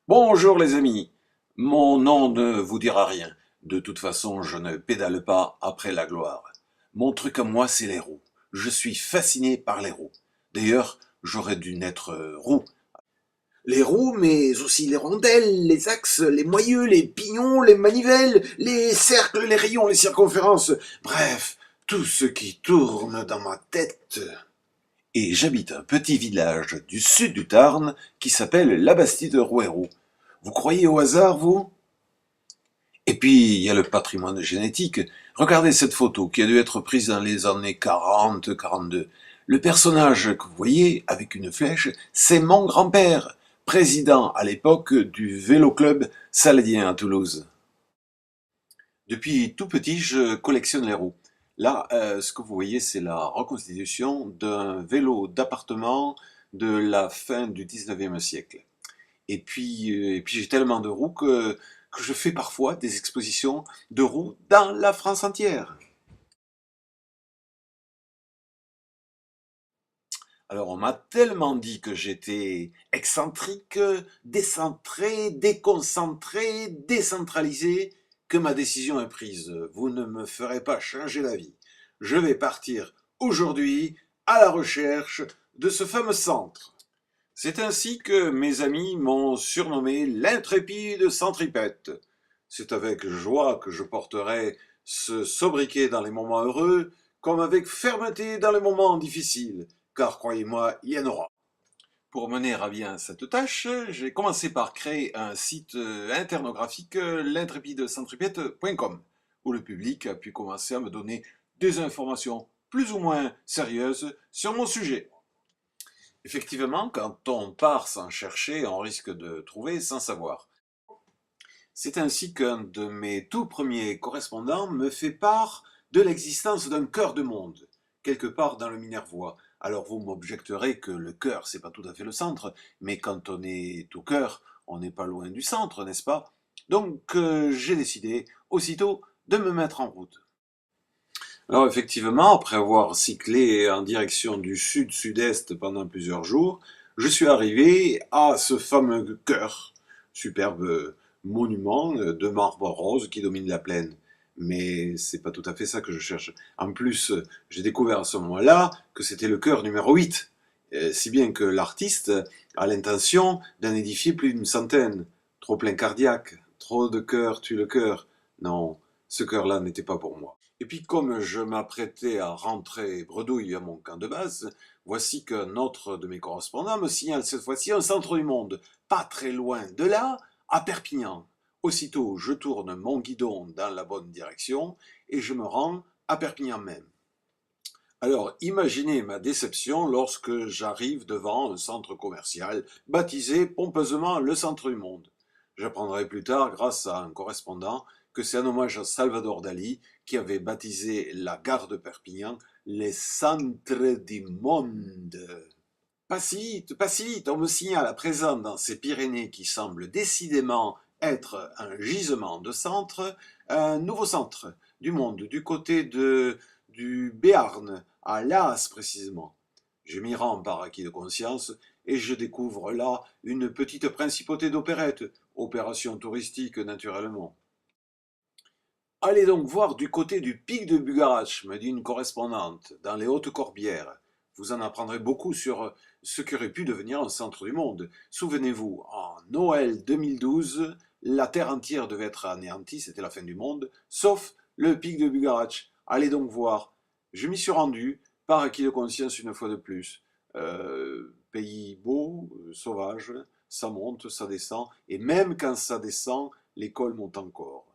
Bonjour les amis, mon nom ne vous dira rien. De toute façon, je ne pédale pas après la gloire. Mon truc à moi, c'est les roues. Je suis fasciné par les roues. D'ailleurs, j'aurais dû naître roux. Les roues, mais aussi les rondelles, les axes, les moyeux, les pignons, les manivelles, les cercles, les rayons, les circonférences. Bref, tout ce qui tourne dans ma tête. Et j'habite un petit village du sud du Tarn qui s'appelle La Bastide-Rouerou. Vous croyez au hasard, vous? Et puis, il y a le patrimoine génétique. Regardez cette photo qui a dû être prise dans les années 40-42. Le personnage que vous voyez, avec une flèche, c'est mon grand-père, président à l'époque du Vélo Club Saladien à Toulouse. Depuis tout petit, je collectionne les roues. Là, ce que vous voyez, c'est la reconstitution d'un vélo d'appartement de la fin du 19e siècle. Et puis j'ai tellement de roues que je fais parfois des expositions de roues dans la France entière. Alors on m'a tellement dit que j'étais excentrique, décentré, déconcentré, décentralisé, que ma décision est prise. Vous ne me ferez pas changer d'avis. Je vais partir aujourd'hui à la recherche de ce fameux centre. C'est ainsi que mes amis m'ont surnommé l'intrépide centripète. C'est avec joie que je porterai ce sobriquet dans les moments heureux, comme avec fermeté dans les moments difficiles, car croyez-moi, il y en aura. Pour mener à bien cette tâche, j'ai commencé par créer un site internographique, l'intrépidecentripète.com, où le public a pu commencer à me donner des informations plus ou moins sérieuses sur mon sujet. Effectivement, quand on part sans chercher, on risque de trouver sans savoir. C'est ainsi qu'un de mes tout premiers correspondants me fait part de l'existence d'un cœur de monde, quelque part dans le Minervois. Alors vous m'objecterez que le cœur, c'est pas tout à fait le centre, mais quand on est au cœur, on n'est pas loin du centre, n'est-ce pas? Donc j'ai décidé aussitôt de me mettre en route. Alors effectivement, après avoir cyclé en direction du sud-sud-est pendant plusieurs jours, je suis arrivé à ce fameux chœur, superbe monument de marbre rose qui domine la plaine. Mais c'est pas tout à fait ça que je cherche. En plus, j'ai découvert à ce moment-là que c'était le chœur numéro 8, si bien que l'artiste a l'intention d'en édifier plus d'une centaine. Trop plein cardiaque, trop de cœur tue le cœur. Non, ce chœur-là n'était pas pour moi. Et puis comme je m'apprêtais à rentrer bredouille à mon camp de base, voici qu'un autre de mes correspondants me signale cette fois-ci un centre du monde, pas très loin de là, à Perpignan. Aussitôt, je tourne mon guidon dans la bonne direction et je me rends à Perpignan même. Alors, imaginez ma déception lorsque j'arrive devant un centre commercial baptisé pompeusement le Centre du Monde. J'apprendrai plus tard, grâce à un correspondant, que c'est un hommage à Salvador Dali qui avait baptisé la gare de Perpignan les Centres du Monde. Pas si vite, on me signale à présent dans ces Pyrénées qui semblent décidément être un gisement de centre, un nouveau centre du monde, du côté du Béarn, à Laas précisément. Je m'y rends par acquis de conscience et je découvre là une petite principauté d'opérette, opération touristique naturellement. Allez donc voir du côté du pic de Bugarach, me dit une correspondante, dans les Hautes-Corbières. Vous en apprendrez beaucoup sur ce qui aurait pu devenir un centre du monde. Souvenez-vous, en Noël 2012, la Terre entière devait être anéantie, c'était la fin du monde, sauf le pic de Bugarach. Allez donc voir. Je m'y suis rendu, par acquis de conscience une fois de plus. Pays beau, sauvage, ça monte, ça descend, et même quand ça descend, les cols montent encore.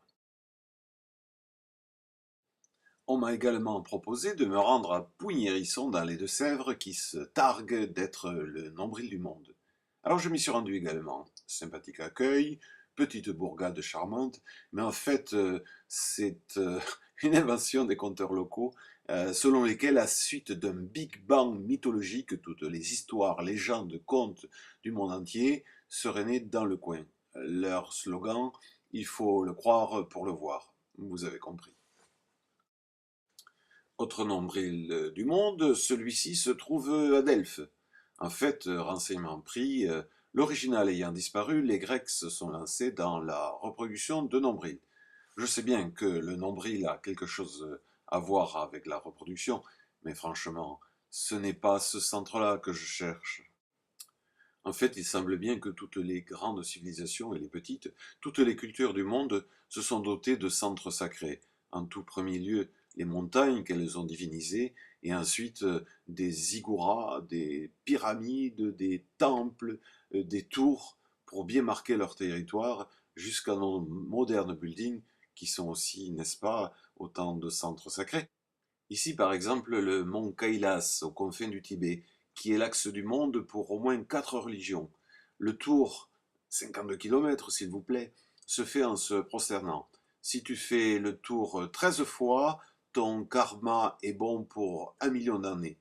On m'a également proposé de me rendre à Pouilly-Hérisson dans les Deux-Sèvres qui se targue d'être le nombril du monde. Alors je m'y suis rendu également. Sympathique accueil, petite bourgade charmante, mais en fait c'est une invention des conteurs locaux selon lesquels, à suite d'un Big Bang mythologique, toutes les histoires, légendes, contes du monde entier seraient nées dans le coin. Leur slogan, il faut le croire pour le voir. Vous avez compris. Autre nombril du monde, celui-ci se trouve à Delphes. En fait, renseignement pris, L'original ayant disparu, les Grecs se sont lancés dans la reproduction de nombrils. Je sais bien que le nombril a quelque chose à voir avec la reproduction, mais franchement, ce n'est pas ce centre-là que je cherche. En fait, il semble bien que toutes les grandes civilisations et les petites, toutes les cultures du monde se sont dotées de centres sacrés. En tout premier lieu, les montagnes qu'elles ont divinisées, et ensuite des ziggourats, des pyramides, des temples, des tours, pour bien marquer leur territoire, jusqu'à nos modernes buildings, qui sont aussi, n'est-ce pas, autant de centres sacrés. Ici, par exemple, le mont Kailas, aux confins du Tibet, qui est l'axe du monde pour au moins 4 religions. Le tour, 52 km s'il vous plaît, se fait en se prosternant. Si tu fais le tour 13 fois, ton karma est bon pour 1 million d'années.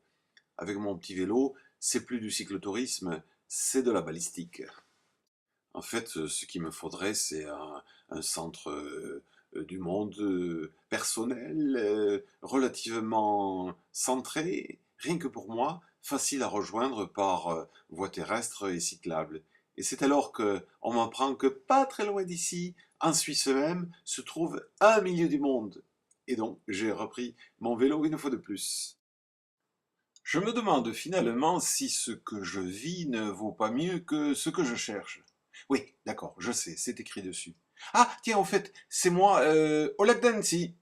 Avec mon petit vélo, c'est plus du cyclotourisme, c'est de la balistique. En fait, ce qu'il me faudrait, c'est un centre du monde personnel, relativement centré, rien que pour moi, facile à rejoindre par voie terrestre et cyclable. Et c'est alors que on m'apprend que pas très loin d'ici, en Suisse même, se trouve un milieu du monde. Et donc, j'ai repris mon vélo une fois de plus. Je me demande finalement si ce que je vis ne vaut pas mieux que ce que je cherche. Oui, d'accord, je sais, c'est écrit dessus. Ah, tiens, en fait, c'est moi, Oleg Dancy.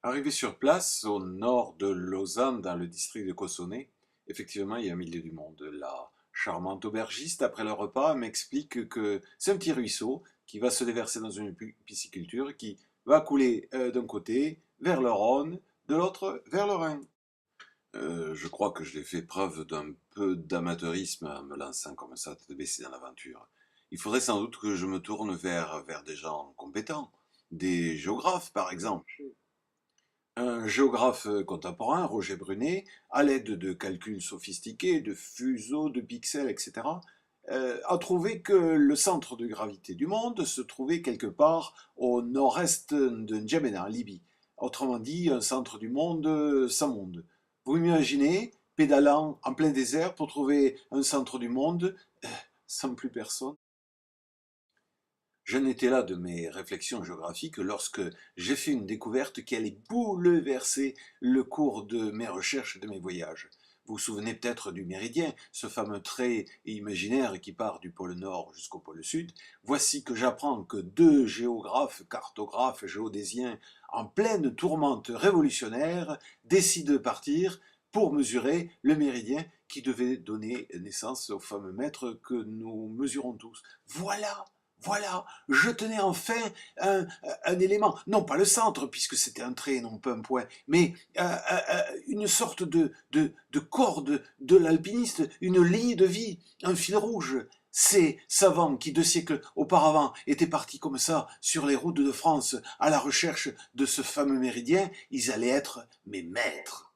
Arrivé sur place, au nord de Lausanne, dans le district de Cossonay, effectivement, il y a un milieu du monde. La charmante aubergiste, après le repas, m'explique que c'est un petit ruisseau qui va se déverser dans une pisciculture qui va couler d'un côté vers le Rhône, de l'autre vers le Rhin. Je crois que j'ai fait preuve d'un peu d'amateurisme en me lançant comme ça, tête baissée dans l'aventure. Il faudrait sans doute que je me tourne vers des gens compétents, des géographes par exemple. Un géographe contemporain, Roger Brunet, à l'aide de calculs sophistiqués, de fuseaux, de pixels, etc., a trouvé que le centre de gravité du monde se trouvait quelque part au nord-est de N'Djamena, en Libye. Autrement dit, un centre du monde sans monde. Vous m'imaginez, pédalant en plein désert pour trouver un centre du monde sans plus personne. J'en étais là de mes réflexions géographiques lorsque j'ai fait une découverte qui allait bouleverser le cours de mes recherches et de mes voyages. Vous vous souvenez peut-être du méridien, ce fameux trait imaginaire qui part du pôle Nord jusqu'au pôle Sud. Voici que j'apprends que 2 géographes, cartographes, géodésiens, en pleine tourmente révolutionnaire, décident de partir pour mesurer le méridien qui devait donner naissance au fameux mètre que nous mesurons tous. Voilà, je tenais enfin un élément, non pas le centre, puisque c'était un trait, non pas un point, mais une sorte de corde de l'alpiniste, une ligne de vie, un fil rouge. Ces savants qui 2 siècles auparavant étaient partis comme ça sur les routes de France à la recherche de ce fameux méridien, ils allaient être mes maîtres.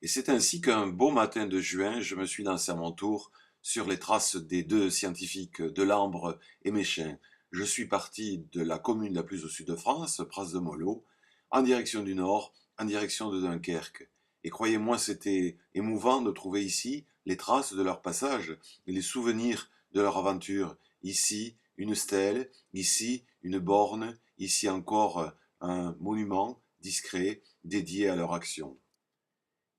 Et c'est ainsi qu'un beau matin de juin, je me suis lancé à mon tour sur les traces des 2 scientifiques Delambre et Méchain. Je suis parti de la commune la plus au sud de France, Pras de Mollo, en direction du nord, en direction de Dunkerque. Et croyez-moi, c'était émouvant de trouver ici les traces de leur passage et les souvenirs de leur aventure. Ici, une stèle, ici, une borne, ici encore un monument discret dédié à leur action.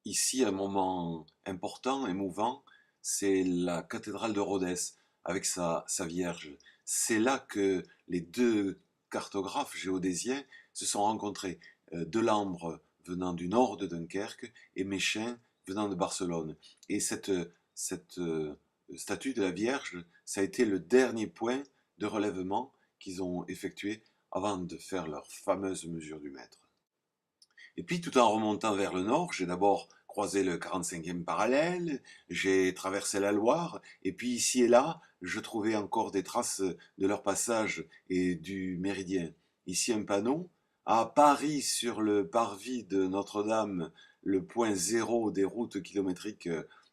Ici, un moment important, émouvant, c'est la cathédrale de Rhodes avec sa Vierge. C'est là que les 2 cartographes géodésiens se sont rencontrés. Delambre venant du nord de Dunkerque et Méchain venant de Barcelone. Et cette statue de la Vierge, ça a été le dernier point de relèvement qu'ils ont effectué avant de faire leur fameuse mesure du mètre. Et puis, tout en remontant vers le nord, j'ai d'abord croisé le 45e parallèle, j'ai traversé la Loire, et puis ici et là, je trouvais encore des traces de leur passage et du méridien. Ici un panneau, à Paris, sur le parvis de Notre-Dame, le point zéro des routes kilométriques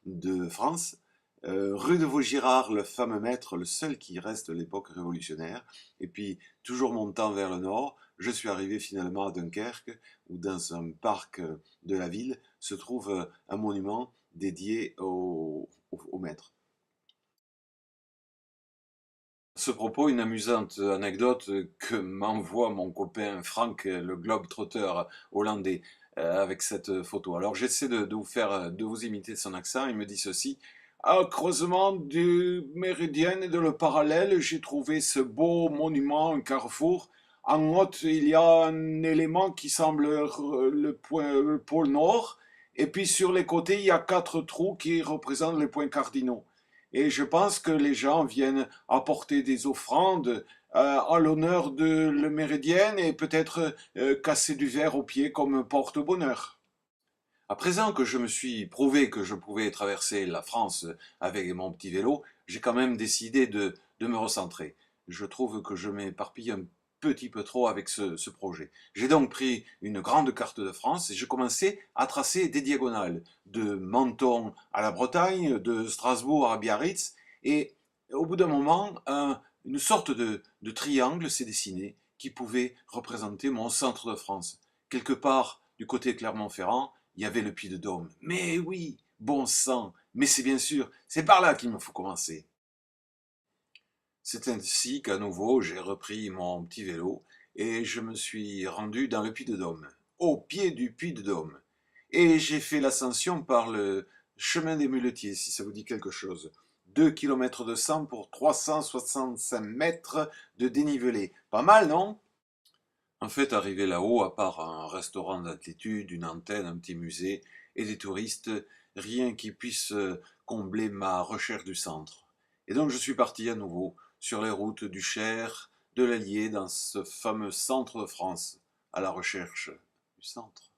de France, rue de Vaugirard, le fameux maître, le seul qui reste de l'époque révolutionnaire, et puis toujours montant vers le nord, je suis arrivé finalement à Dunkerque, où dans un parc de la ville se trouve un monument dédié au maître. ce propos, une amusante anecdote que m'envoie mon copain Franck, le globe-trotter hollandais, avec cette photo. Alors j'essaie de vous imiter son accent. Il me dit ceci. À creusement du méridien et de le parallèle, j'ai trouvé ce beau monument, un carrefour. En haut, il y a un élément qui semble le pôle nord. Et puis sur les côtés, il y a quatre trous qui représentent les points cardinaux. Et je pense que les gens viennent apporter des offrandes à l'honneur de le méridien et peut-être casser du verre au pied comme porte-bonheur. À présent que je me suis prouvé que je pouvais traverser la France avec mon petit vélo, j'ai quand même décidé de me recentrer. Je trouve que je m'éparpille un petit peu trop avec ce projet. J'ai donc pris une grande carte de France et j'ai commencé à tracer des diagonales de Menton à la Bretagne, de Strasbourg à Biarritz, et au bout d'un moment, une sorte de triangle s'est dessiné qui pouvait représenter mon centre de France. Quelque part du côté de Clermont-Ferrand, il y avait le Puy-de-Dôme. Mais oui, bon sang, mais c'est bien sûr, c'est par là qu'il me faut commencer. C'est ainsi qu'à nouveau j'ai repris mon petit vélo et je me suis rendu dans le Puy-de-Dôme, au pied du Puy-de-Dôme. Et j'ai fait l'ascension par le chemin des Muletiers, si ça vous dit quelque chose. 2 km de 100 pour 365 mètres de dénivelé. Pas mal, non? En fait, arrivé là-haut, à part un restaurant d'altitude, une antenne, un petit musée et des touristes, rien qui puisse combler ma recherche du centre. Et donc je suis parti à nouveau sur les routes du Cher, de l'Allier, dans ce fameux centre de France, à la recherche du centre.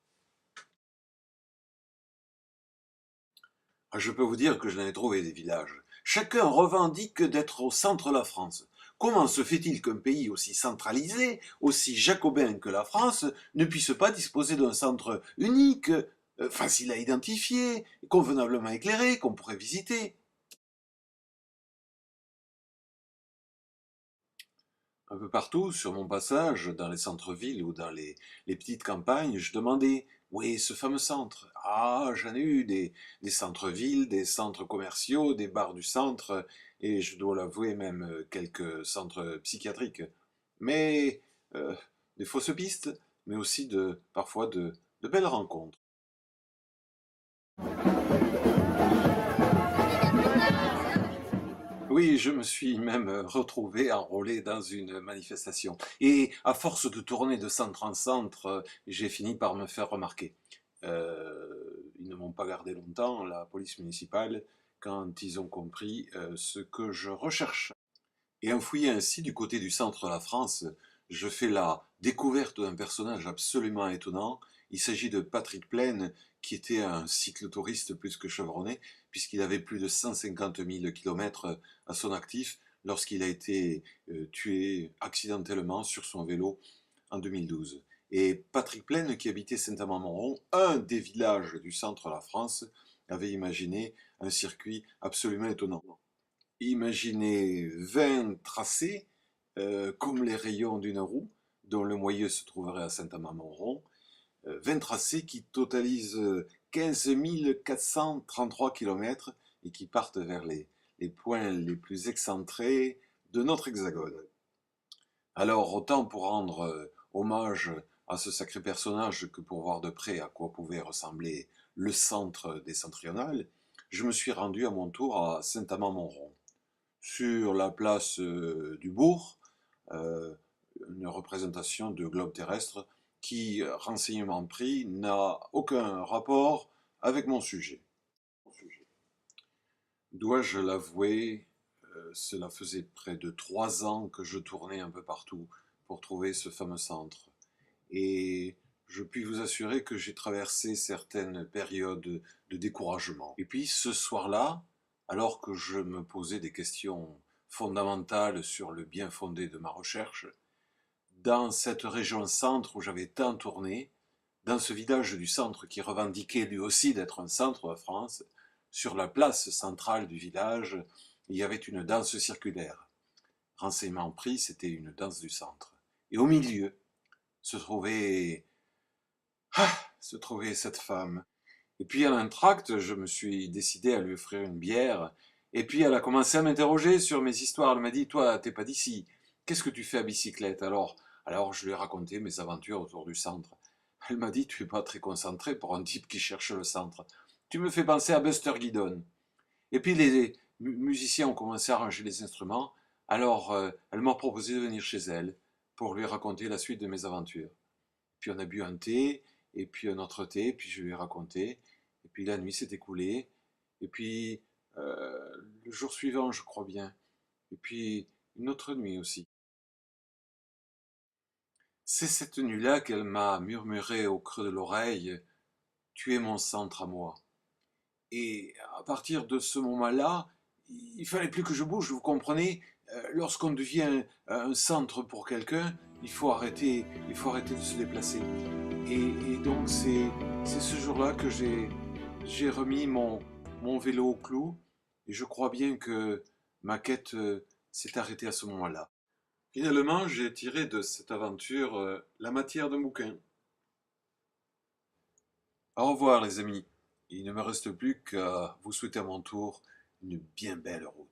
Ah, je peux vous dire que je n'en ai trouvé des villages. Chacun revendique d'être au centre de la France. Comment se fait-il qu'un pays aussi centralisé, aussi jacobin que la France, ne puisse pas disposer d'un centre unique, facile à identifier, convenablement éclairé, qu'on pourrait visiter? Un peu partout, sur mon passage, dans les centres-villes ou dans les petites campagnes, je demandais où est ce fameux centre. Ah, j'en ai eu des centres-villes, des centres commerciaux, des bars du centre, et je dois l'avouer même quelques centres psychiatriques. Mais euh, des fausses pistes, mais aussi parfois de belles rencontres. Oui, je me suis même retrouvé enrôlé dans une manifestation. Et à force de tourner de centre en centre, j'ai fini par me faire remarquer. Ils ne m'ont pas gardé longtemps, la police municipale, quand ils ont compris ce que je recherche. Et en fouillant ainsi du côté du centre de la France, je fais la découverte d'un personnage absolument étonnant. Il s'agit de Patrick Plaine, qui était un cyclotouriste plus que chevronné, puisqu'il avait plus de 150 000 kilomètres à son actif lorsqu'il a été tué accidentellement sur son vélo en 2012. Et Patrick Plaine, qui habitait Saint-Amand-Montrond, un des villages du centre de la France, avait imaginé un circuit absolument étonnant. Imaginez 20 tracés, comme les rayons d'une roue, dont le moyeu se trouverait à Saint-Amand-Montrond, 20 tracés qui totalisent 15 433 km et qui partent vers les points les plus excentrés de notre hexagone. Alors, autant pour rendre hommage à ce sacré personnage que pour voir de près à quoi pouvait ressembler le centre des Centrionales, je me suis rendu à mon tour à Saint-Amand-Montrond. Sur la place du bourg, euh, une représentation de globe terrestre qui, renseignement pris, n'a aucun rapport avec mon sujet. Dois-je l'avouer, cela faisait près de 3 ans que je tournais un peu partout pour trouver ce fameux centre. Et je puis vous assurer que j'ai traversé certaines périodes de découragement. Et puis ce soir-là, alors que je me posais des questions fondamentales sur le bien fondé de ma recherche, dans cette région centre où j'avais tant tourné, dans ce village du centre qui revendiquait lui aussi d'être un centre de France, sur la place centrale du village, il y avait une danse circulaire. Renseignement pris, c'était une danse du centre. Et au milieu se trouvait se trouvait cette femme. Et puis à l'entracte, je me suis décidé à lui offrir une bière Et puis elle a commencé à m'interroger sur mes histoires. Elle m'a dit, toi, t'es pas d'ici. Qu'est-ce que tu fais à bicyclette alors je lui ai raconté mes aventures autour du centre. Elle m'a dit, tu es pas très concentré pour un type qui cherche le centre. Tu me fais penser à Buster Guidon. Et puis les musiciens ont commencé à arranger les instruments. Alors elle m'a proposé de venir chez elle pour lui raconter la suite de mes aventures. Puis on a bu un thé, et puis un autre thé, puis je lui ai raconté. Et puis la nuit s'est écoulée. Et puis le jour suivant, je crois bien. Et puis une autre nuit aussi. C'est cette nuit-là qu'elle m'a murmuré au creux de l'oreille, tu es mon centre à moi. Et à partir de ce moment-là, il fallait plus que je bouge, vous comprenez? Lorsqu'on devient un centre pour quelqu'un, il faut arrêter de se déplacer. Et donc c'est ce jour-là que j'ai remis mon vélo au clou, et je crois bien que ma quête s'est arrêtée à ce moment-là. Finalement, j'ai tiré de cette aventure la matière d'un bouquin. Au revoir les amis. Il ne me reste plus qu'à vous souhaiter à mon tour une bien belle route.